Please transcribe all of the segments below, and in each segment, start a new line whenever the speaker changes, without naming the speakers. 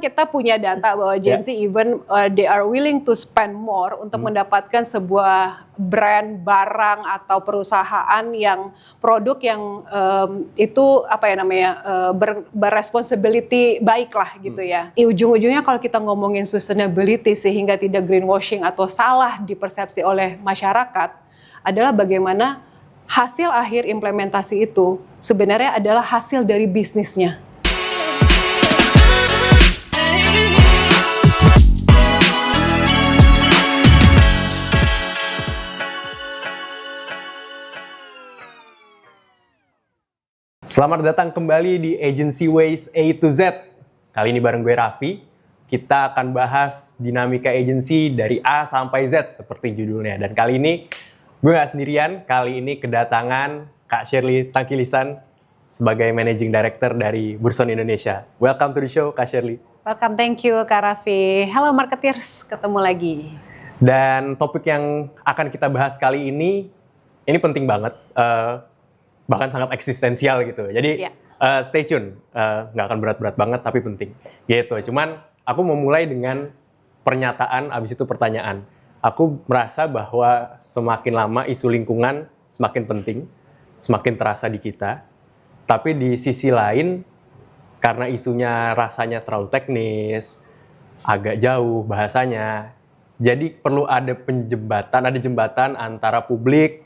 kita punya data bahwa Gen Z even they are willing to spend more untuk mendapatkan sebuah brand, barang atau perusahaan yang produk yang itu apa ya namanya berresponsibility baik lah gitu ya. Ujung-ujungnya kalau kita ngomongin sustainability sehingga tidak greenwashing atau salah dipersepsi oleh masyarakat adalah bagaimana hasil akhir implementasi itu sebenarnya adalah hasil dari bisnisnya.
Selamat datang kembali di Agency Ways A to Z. Kali ini bareng gue Raffi. Kita akan bahas dinamika agency dari A sampai Z seperti judulnya. Dan kali ini gue gak sendirian. Kali ini kedatangan Kak Shirley Tangkilisan sebagai Managing Director dari Burson Indonesia. Welcome to the show, Kak Shirley.
Welcome, thank you Kak Raffi. Halo marketers, ketemu lagi.
Dan topik yang akan kita bahas kali ini penting banget. Bahkan sangat eksistensial gitu. Jadi stay tune, nggak akan berat-berat banget tapi penting. Gitu. Cuman aku mau mulai dengan pernyataan, abis itu pertanyaan. Aku merasa bahwa semakin lama isu lingkungan semakin penting, semakin terasa di kita. Tapi di sisi lain, karena isunya rasanya terlalu teknis, agak jauh bahasanya, jadi perlu ada jembatan antara publik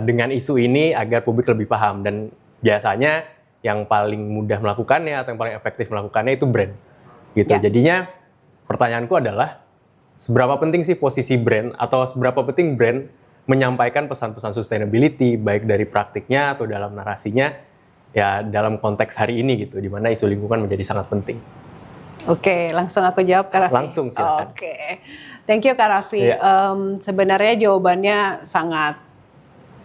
dengan isu ini agar publik lebih paham. Dan biasanya yang paling mudah melakukannya atau yang paling efektif melakukannya itu brand gitu. Jadinya pertanyaanku adalah seberapa penting sih posisi brand atau seberapa penting brand menyampaikan pesan-pesan sustainability baik dari praktiknya atau dalam narasinya ya dalam konteks hari ini gitu, di mana isu lingkungan menjadi sangat penting.
Oke, langsung aku jawab Kak Raffi.
Langsung silakan.
Oke. Thank you Kak Raffi. Sebenarnya jawabannya sangat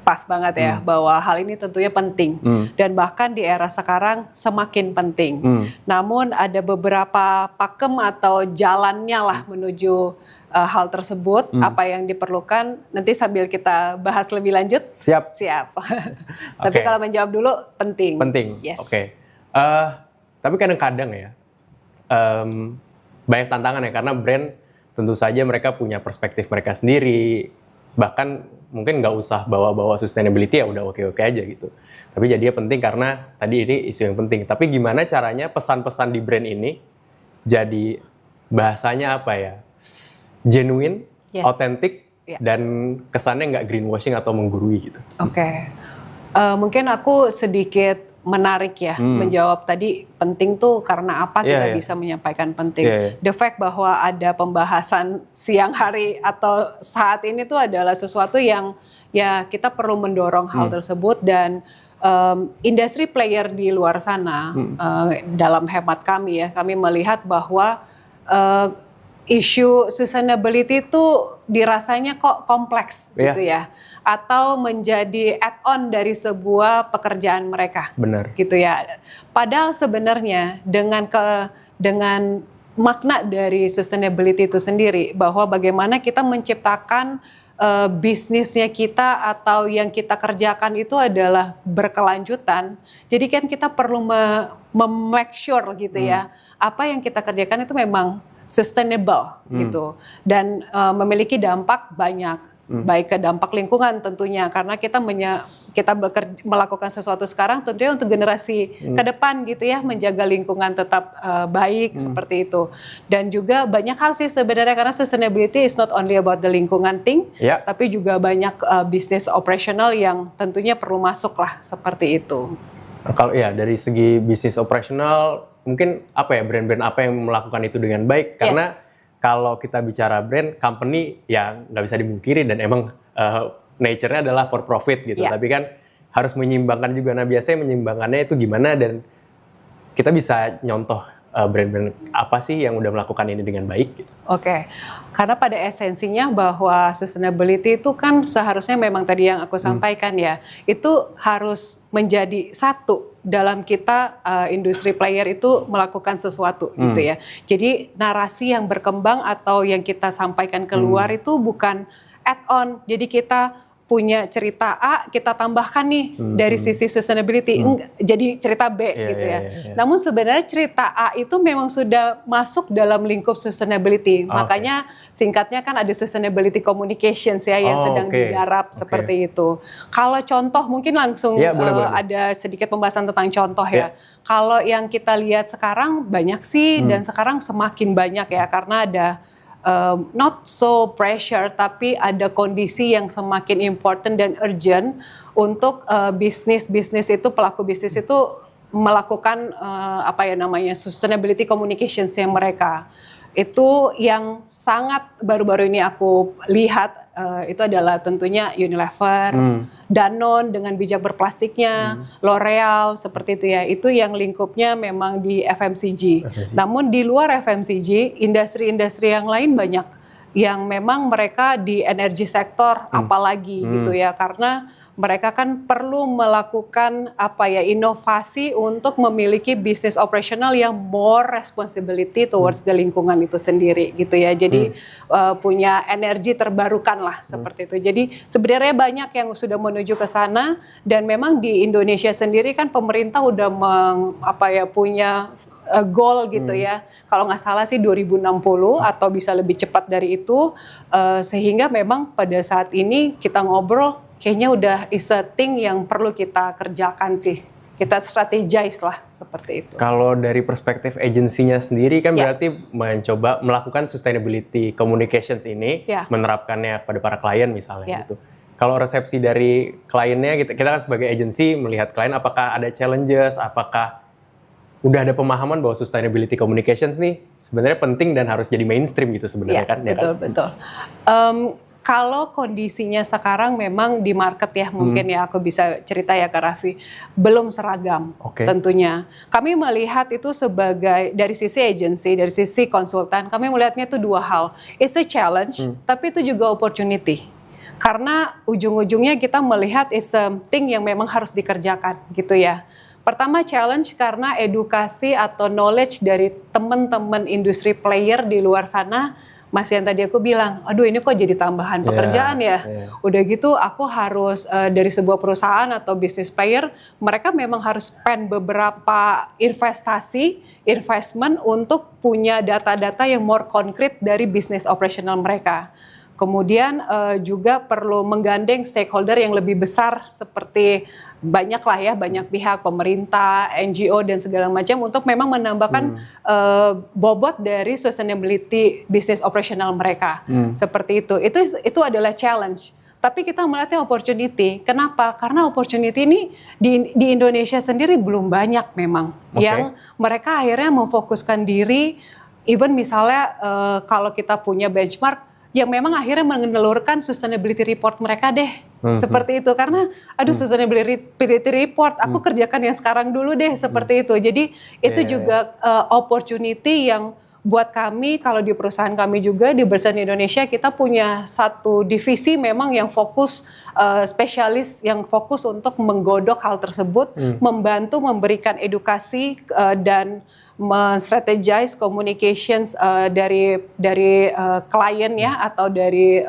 pas banget ya, bahwa hal ini tentunya penting dan bahkan di era sekarang semakin penting. Namun ada beberapa pakem atau jalannya lah menuju hal tersebut, apa yang diperlukan nanti sambil kita bahas lebih lanjut.
Siap.
Tapi kalau menjawab dulu penting. Yes.
Oke. Tapi kadang-kadang ya banyak tantangan ya, karena brand tentu saja mereka punya perspektif mereka sendiri. Bahkan mungkin nggak usah bawa-bawa sustainability ya udah oke-oke aja gitu. Tapi jadinya penting karena tadi ini isu yang penting. Tapi gimana caranya pesan-pesan di brand ini jadi bahasanya apa ya? Genuine, authentic, dan kesannya nggak greenwashing atau menggurui gitu.
Oke. Mungkin aku sedikit menarik ya menjawab tadi penting tuh karena apa kita bisa menyampaikan penting. The fact bahwa ada pembahasan siang hari atau saat ini tuh adalah sesuatu yang ya kita perlu mendorong hal tersebut. Dan industri player di luar sana dalam hemat kami ya, kami melihat bahwa isu sustainability itu dirasanya kok kompleks gitu ya, atau menjadi add-on dari sebuah pekerjaan mereka.
Benar.
Gitu ya. Padahal sebenarnya dengan makna dari sustainability itu sendiri, bahwa bagaimana kita menciptakan bisnisnya kita atau yang kita kerjakan itu adalah berkelanjutan. Jadi kan kita perlu make sure gitu ya, apa yang kita kerjakan itu memang sustainable gitu dan memiliki dampak banyak, baik ke dampak lingkungan tentunya karena kita melakukan sesuatu sekarang tentunya untuk generasi ke depan gitu ya, menjaga lingkungan tetap baik seperti itu. Dan juga banyak hal sih sebenarnya, karena sustainability is not only about the lingkungan thing, tapi juga banyak bisnis operasional yang tentunya perlu masuk lah seperti itu.
Kalau ya dari segi bisnis operasional mungkin apa ya, brand-brand apa yang melakukan itu dengan baik, karena kalau kita bicara brand, company ya nggak bisa dimungkiri dan emang nature-nya adalah for profit gitu, tapi kan harus menyeimbangkan juga. Nah biasanya menyeimbangkannya itu gimana, dan kita bisa nyontoh brand-brand apa sih yang udah melakukan ini dengan baik gitu.
Oke. Karena pada esensinya bahwa sustainability itu kan seharusnya memang tadi yang aku sampaikan ya, itu harus menjadi satu dalam kita industri player itu melakukan sesuatu gitu ya. Jadi narasi yang berkembang atau yang kita sampaikan keluar itu bukan add-on. Jadi kita punya cerita A, kita tambahkan nih dari sisi sustainability, jadi cerita B gitu ya. Namun sebenarnya cerita A itu memang sudah masuk dalam lingkup sustainability. Makanya singkatnya kan ada sustainability communications ya yang sedang digarap seperti itu. Kalau contoh mungkin langsung ada sedikit pembahasan tentang contoh ya. Kalau yang kita lihat sekarang banyak sih dan sekarang semakin banyak ya karena ada not so pressure, tapi ada kondisi yang semakin important dan urgent untuk bisnis itu, pelaku bisnis itu melakukan sustainability communications yang mereka. Itu yang sangat baru-baru ini aku lihat itu adalah tentunya Unilever, Danone dengan bijak berplastiknya, L'Oreal seperti itu ya. Itu yang lingkupnya memang di FMCG. Namun di luar FMCG, industri-industri yang lain banyak yang memang mereka di energi sektor apalagi gitu ya, karena mereka kan perlu melakukan inovasi untuk memiliki bisnis operasional yang more responsibility towards the lingkungan itu sendiri gitu ya. Jadi punya energi terbarukan lah seperti itu. Jadi sebenarnya banyak yang sudah menuju ke sana dan memang di Indonesia sendiri kan pemerintah udah punya goal gitu ya. Kalau nggak salah sih 2060 atau bisa lebih cepat dari itu, sehingga memang pada saat ini kita ngobrol kayaknya udah is a thing yang perlu kita kerjakan sih. Kita strategize lah seperti itu.
Kalau dari perspektif agensinya sendiri kan berarti mencoba melakukan sustainability communications ini, menerapkannya pada para klien misalnya gitu. Kalau resepsi dari kliennya, kita kan sebagai agensi melihat klien apakah ada challenges, apakah udah ada pemahaman bahwa sustainability communications nih sebenarnya penting dan harus jadi mainstream gitu sebenarnya kan?
Betul. Kalau kondisinya sekarang memang di market ya, mungkin ya aku bisa cerita ya Kak Raffi, belum seragam tentunya. Kami melihat itu sebagai, dari sisi agency, dari sisi konsultan, kami melihatnya itu dua hal. It's a challenge, tapi itu juga opportunity. Karena ujung-ujungnya kita melihat it's something yang memang harus dikerjakan gitu ya. Pertama challenge karena edukasi atau knowledge dari teman-teman industri player di luar sana, masih yang tadi aku bilang, aduh ini kok jadi tambahan pekerjaan ya. Udah gitu aku harus dari sebuah perusahaan atau business player, mereka memang harus spend beberapa investment untuk punya data-data yang more konkret dari business operational mereka. Kemudian juga perlu menggandeng stakeholder yang lebih besar seperti banyak pihak, pemerintah, NGO dan segala macam untuk memang menambahkan bobot dari sustainability business operational mereka. Seperti itu. Itu adalah challenge. Tapi kita melihatnya opportunity. Kenapa? Karena opportunity ini di Indonesia sendiri belum banyak memang yang mereka akhirnya memfokuskan diri. Even misalnya kalau kita punya benchmark yang memang akhirnya menelurkan sustainability report mereka deh. Seperti itu. Karena sustainability report aku kerjakan yang sekarang dulu deh seperti itu. Jadi itu juga opportunity yang buat kami, kalau di perusahaan kami juga di Bersen Indonesia kita punya satu divisi memang yang fokus spesialis yang fokus untuk menggodok hal tersebut, membantu memberikan edukasi dan men-strategize communications dari klien ya atau dari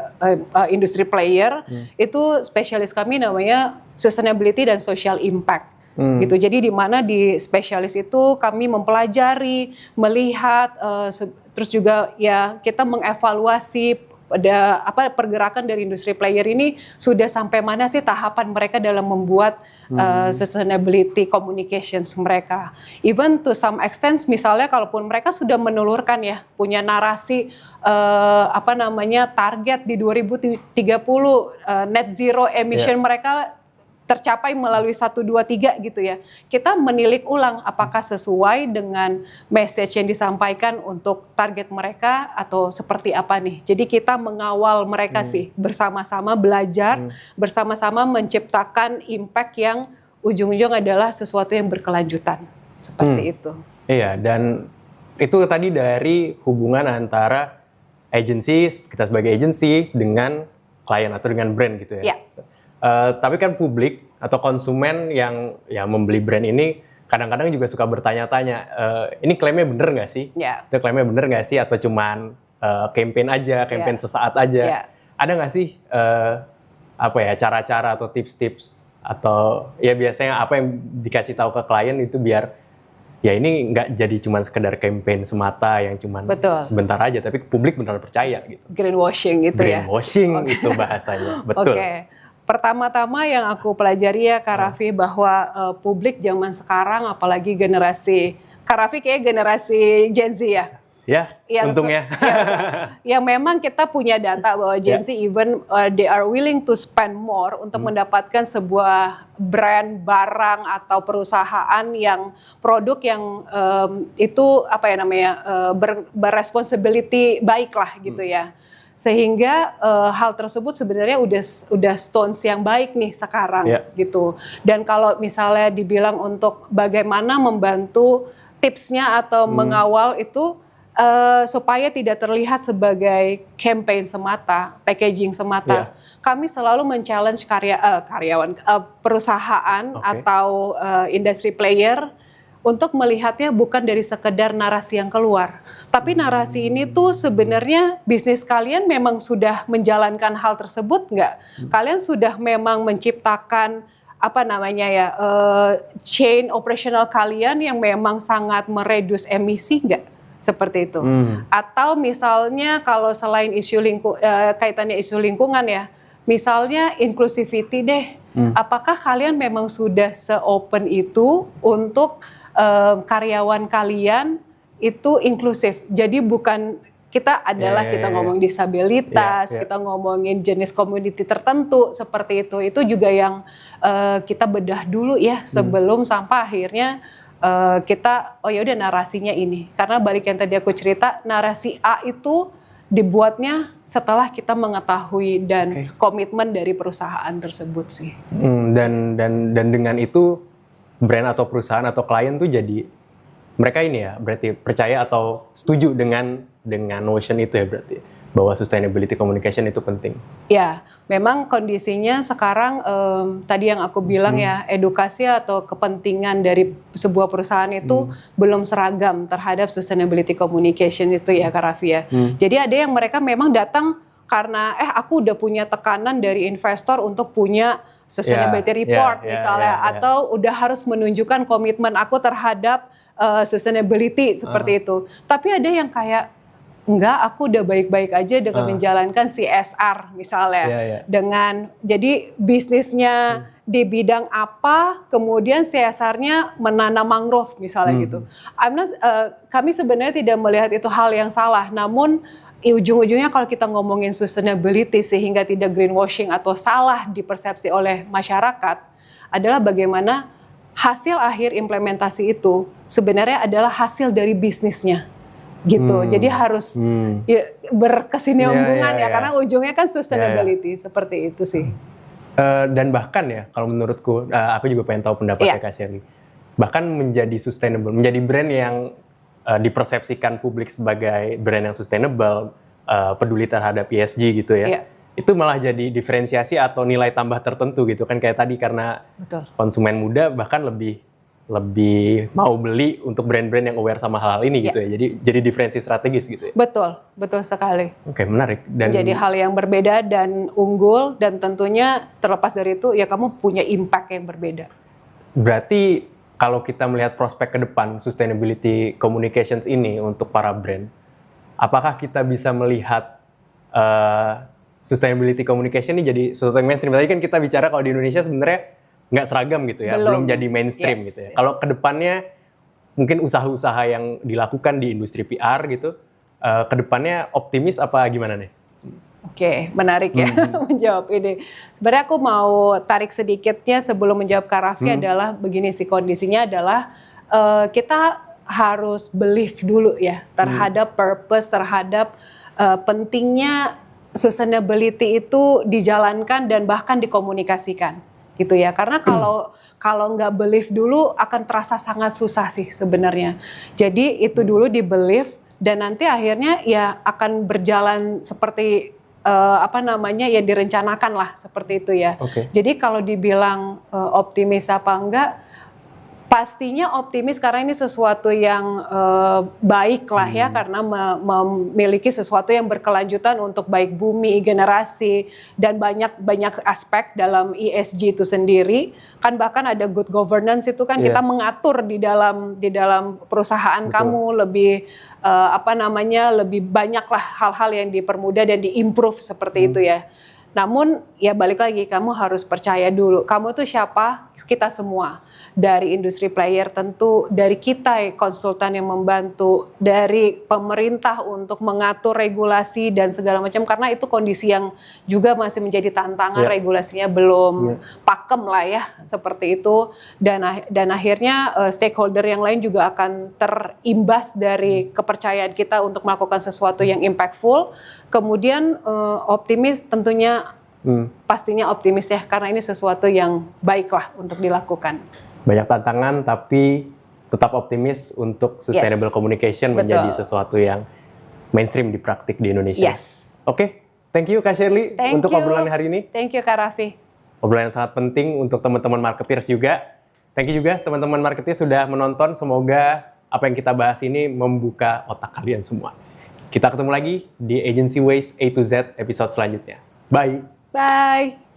industri player. Itu spesialis kami namanya sustainability dan social impact. Gitu. Jadi di mana di spesialis itu kami mempelajari, melihat, terus juga ya kita mengevaluasi ada pergerakan dari industri player ini sudah sampai mana sih tahapan mereka dalam membuat sustainability communications mereka. Even to some extent misalnya kalaupun mereka sudah menelurkan ya punya narasi target di 2030 net zero emission mereka tercapai melalui 1, 2, 3 gitu ya. Kita menilik ulang apakah sesuai dengan message yang disampaikan untuk target mereka atau seperti apa nih. Jadi kita mengawal mereka sih bersama-sama belajar, bersama-sama menciptakan impact yang ujung-ujung adalah sesuatu yang berkelanjutan. Seperti itu.
Iya, dan itu tadi dari hubungan antara agency, kita sebagai agency dengan klien atau dengan brand gitu ya. Tapi kan publik atau konsumen yang membeli brand ini kadang-kadang juga suka bertanya-tanya, ini klaimnya bener nggak sih? Itu klaimnya bener nggak sih? Atau cuman campaign aja, campaign sesaat aja? Ada nggak sih apa ya, cara-cara atau tips-tips atau ya biasanya apa yang dikasih tahu ke klien itu biar ya ini nggak jadi cuma sekedar campaign semata yang cuma sebentar aja, tapi publik benar percaya gitu.
Greenwashing gitu ya.
Greenwashing itu bahasanya, betul.
Oke. Pertama-tama yang aku pelajari ya Kak Raffi bahwa publik zaman sekarang apalagi generasi, Kak Raffi kayak generasi Gen Z ya.
Ya, untungnya.
Ya memang kita punya data bahwa Gen Z even they are willing to spend more untuk mendapatkan sebuah brand, barang atau perusahaan yang produk yang itu apa ya namanya berresponsibility baik lah gitu ya. Sehingga hal tersebut sebenarnya udah stones yang baik nih sekarang gitu. Dan kalau misalnya dibilang untuk bagaimana membantu tipsnya atau mengawal itu supaya tidak terlihat sebagai campaign semata, packaging semata. Kami selalu men-challenge karyawan, perusahaan atau industry player untuk melihatnya bukan dari sekedar narasi yang keluar. Tapi narasi ini tuh sebenarnya bisnis kalian memang sudah menjalankan hal tersebut nggak? Kalian sudah memang menciptakan apa namanya ya, chain operational kalian yang memang sangat mereduce emisi nggak? Seperti itu. Atau misalnya kalau selain isu kaitannya isu lingkungan ya, misalnya inclusivity deh. Apakah kalian memang sudah se-open itu untuk karyawan kalian itu inklusif? Jadi bukan kita ngomong disabilitas, kita ngomongin jenis community tertentu seperti itu. Itu juga yang kita bedah dulu ya sebelum sampai akhirnya kita ya udah narasinya ini, karena balik yang tadi aku cerita, narasi A itu dibuatnya setelah kita mengetahui dan komitmen dari perusahaan tersebut sih.
Dan dengan itu brand atau perusahaan atau klien tuh jadi mereka ini ya berarti percaya atau setuju dengan notion itu ya, berarti bahwa sustainability communication itu penting.
Ya, memang kondisinya sekarang tadi yang aku bilang ya, edukasi atau kepentingan dari sebuah perusahaan itu belum seragam terhadap sustainability communication itu ya Kak Raffi ya. Jadi ada yang mereka memang datang karena aku udah punya tekanan dari investor untuk punya sustainability report misalnya, atau udah harus menunjukkan komitmen aku terhadap sustainability seperti itu. Tapi ada yang kayak enggak, aku udah baik-baik aja dengan menjalankan CSR misalnya. Dengan jadi bisnisnya di bidang apa, kemudian CSR-nya menanam mangrove misalnya gitu. Kami sebenarnya tidak melihat itu hal yang salah, namun ujung-ujungnya kalau kita ngomongin sustainability sehingga tidak greenwashing atau salah dipersepsi oleh masyarakat adalah bagaimana hasil akhir implementasi itu sebenarnya adalah hasil dari bisnisnya. Gitu, jadi harus berkesinambungan karena ujungnya kan sustainability seperti itu sih.
Dan bahkan ya, kalau menurutku, aku juga pengen tahu pendapatnya Kak Shirley. Bahkan menjadi sustainable, menjadi brand yang dipersepsikan publik sebagai brand yang sustainable, peduli terhadap ESG gitu ya. Itu malah jadi diferensiasi atau nilai tambah tertentu gitu kan, kayak tadi karena konsumen muda bahkan lebih mau beli untuk brand-brand yang aware sama hal-hal ini gitu ya. Jadi diferensi strategis gitu ya.
Betul sekali.
Oke, menarik. Dan
jadi hal yang berbeda dan unggul, dan tentunya terlepas dari itu ya kamu punya impact yang berbeda.
Berarti kalau kita melihat prospek ke depan sustainability communications ini untuk para brand, apakah kita bisa melihat sustainability communication ini jadi sesuatu yang mainstream? Tadi kan kita bicara kalau di Indonesia sebenarnya nggak seragam gitu ya, belum jadi mainstream gitu ya. Kalau kedepannya mungkin usaha-usaha yang dilakukan di industri PR gitu, kedepannya optimis apa gimana nih?
Oke, menarik ya menjawab ini. Sebenarnya aku mau tarik sedikitnya sebelum menjawab Kak Raffi adalah begini sih, kondisinya adalah kita harus believe dulu ya terhadap purpose, terhadap pentingnya sustainability itu dijalankan dan bahkan dikomunikasikan. Gitu ya, karena kalau nggak believe dulu akan terasa sangat susah sih sebenarnya. Jadi itu dulu di believe, dan nanti akhirnya ya akan berjalan seperti ya direncanakan lah seperti itu ya. Jadi kalau dibilang optimis apa enggak, Pastinya optimis karena ini sesuatu yang baik lah ya, karena memiliki sesuatu yang berkelanjutan untuk baik bumi, generasi, dan banyak aspek dalam ESG itu sendiri. Kan bahkan ada good governance itu kan kita mengatur di dalam perusahaan kamu lebih lebih banyak lah hal-hal yang dipermudah dan diimprove seperti itu ya. Namun ya balik lagi, kamu harus percaya dulu, kamu tuh siapa? Kita semua, dari industri player tentu, dari kita konsultan yang membantu, dari pemerintah untuk mengatur regulasi dan segala macam, karena itu kondisi yang juga masih menjadi tantangan, regulasinya belum pakem lah ya, seperti itu, dan akhirnya stakeholder yang lain juga akan terimbas dari kepercayaan kita untuk melakukan sesuatu yang impactful. Kemudian optimis tentunya, pastinya optimis ya, karena ini sesuatu yang baik lah untuk dilakukan.
Banyak tantangan tapi tetap optimis untuk sustainable communication menjadi sesuatu yang mainstream di praktik di Indonesia. Oke, thank you Kak Shirley untuk obrolan hari ini.
Thank you Kak Raffi.
Obrolan yang sangat penting untuk teman-teman marketeers juga. Thank you juga teman-teman marketeers sudah menonton. Semoga apa yang kita bahas ini membuka otak kalian semua. Kita ketemu lagi di Agency Ways A to Z episode selanjutnya. Bye.
Bye.